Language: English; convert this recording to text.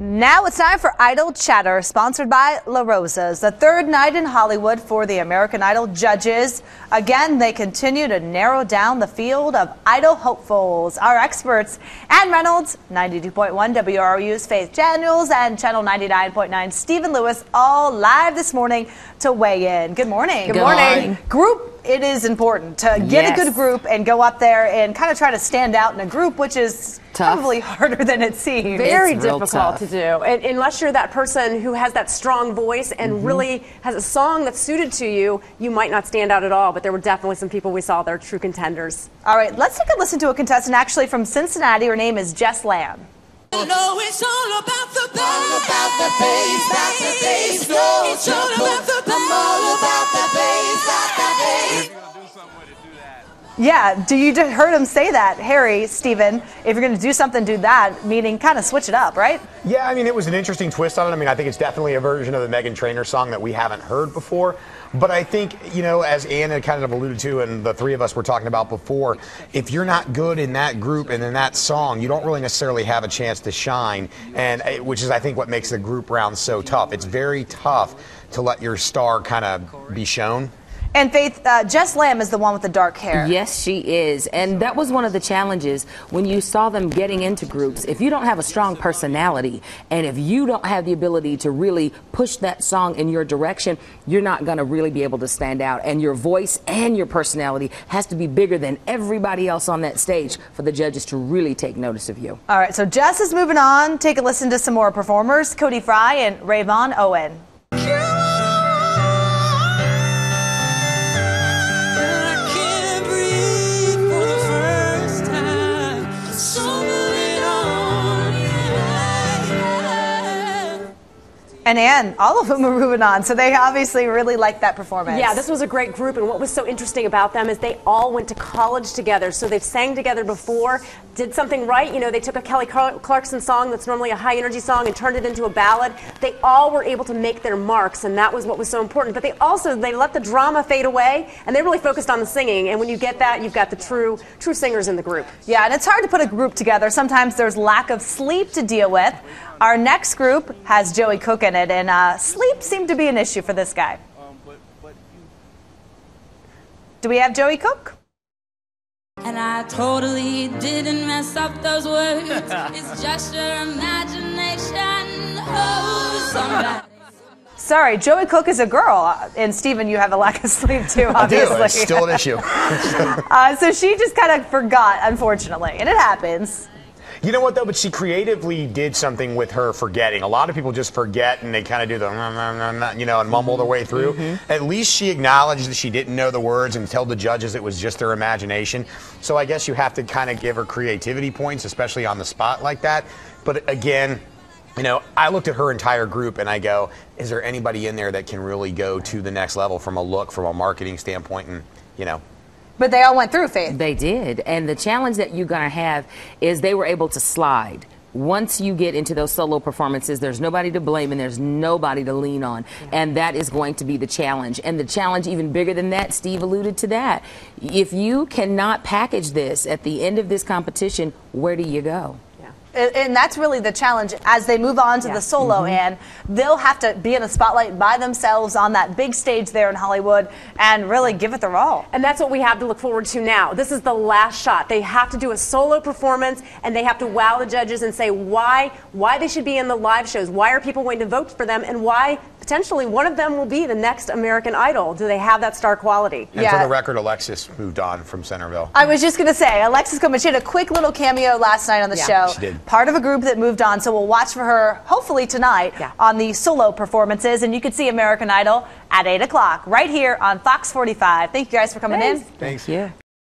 Now it's time for Idol Chatter, sponsored by La Rosa's, the third night in Hollywood for the American Idol judges. Again, they continue to narrow down the field of Idol hopefuls. Our experts, Ann Reynolds, 92.1 WRU's Faith Daniels, and Channel 99.9 Stephen Lewis, all live this morning to weigh in. Good morning. Good morning. Group, it is important to get a good group and go up there and kind of try to stand out in a group, which is probably harder than it seems. Very difficult to do. And unless you're that person who has that strong voice and really has a song that's suited to you, you might not stand out at all. But there were definitely some people we saw that are true contenders. All right, let's take a listen to a contestant actually from Cincinnati. Her name is Jess Lamb. You know it's all about the bass. All about the bass, about the bass. No, it's all about the bass. I'm all about the bass, about the bass. Yeah, you just heard him say that, Harry, Stephen, if you're going to do something, do that, meaning kind of switch it up, right? Yeah, I mean, it was an interesting twist on it. I mean, I think it's definitely a version of the Meghan Trainor song that we haven't heard before. But I think, you know, as Anna kind of alluded to and the three of us were talking about before, if you're not good in that group and in that song, you don't really necessarily have a chance to shine, and which is, I think, what makes the group round so tough. It's very tough to let your star kind of be shown. And Faith, Jess Lamb is the one with the dark hair. Yes, she is. And that was one of the challenges when you saw them getting into groups. If you don't have a strong personality and if you don't have the ability to really push that song in your direction, you're not going to really be able to stand out. And your voice and your personality has to be bigger than everybody else on that stage for the judges to really take notice of you. All right, so Jess is moving on. Take a listen to some more performers, Cody and Rayvon, Owen. And Ann, all of them are moving on, so they obviously really liked that performance. Yeah, this was a great group, and what was so interesting about them is they all went to college together, so they've sang together before, did something right. You know, they took a Kelly Clarkson song that's normally a high-energy song and turned it into a ballad. They all were able to make their marks, and that was what was so important. But they let the drama fade away, and they really focused on the singing, and when you get that, you've got the true singers in the group. Yeah, and it's hard to put a group together. Sometimes there's lack of sleep to deal with. Our next group has Joey Cook in it, and sleep seemed to be an issue for this guy. Do we have Joey Cook? And I totally didn't mess up those words. It's just your imagination. Oh, somebody. Sorry, Joey Cook is a girl, and Stephen, you have a lack of sleep too, obviously. I do. It's still an issue. So she just kind of forgot, unfortunately, and it happens. You know what, though? But she creatively did something with her forgetting. A lot of people just forget, and they kind of do the, you know, and mumble their way through. At least she acknowledged that she didn't know the words and told the judges it was just their imagination. So I guess you have to kind of give her creativity points, especially on the spot like that. But again, you know, I looked at her entire group and I go, is there anybody in there that can really go to the next level from a look, from a marketing standpoint, and, you know. But they all went through, Faith. They did. And the challenge that you're going to have is they were able to slide. Once you get into those solo performances, there's nobody to blame and there's nobody to lean on. And that is going to be the challenge. And the challenge even bigger than that, Steve alluded to that. If you cannot package this at the end of this competition, where do you go? And that's really the challenge as they move on to the solo, and they'll have to be in a spotlight by themselves on that big stage there in Hollywood and really give it their all. And that's what we have to look forward to now. This is the last shot. They have to do a solo performance, and they have to wow the judges and say why they should be in the live shows. Why are people going to vote for them, and why potentially one of them will be the next American Idol? Do they have that star quality? And for the record, Alexis moved on from Centerville. I was just going to say, Alexis Gomez, she had a quick little cameo last night on the show. She did. Part of a group that moved on, so we'll watch for her hopefully tonight on the solo performances, and you can see American Idol at 8 o'clock right here on Fox 45. Thank you guys for coming in. Thanks. Yeah.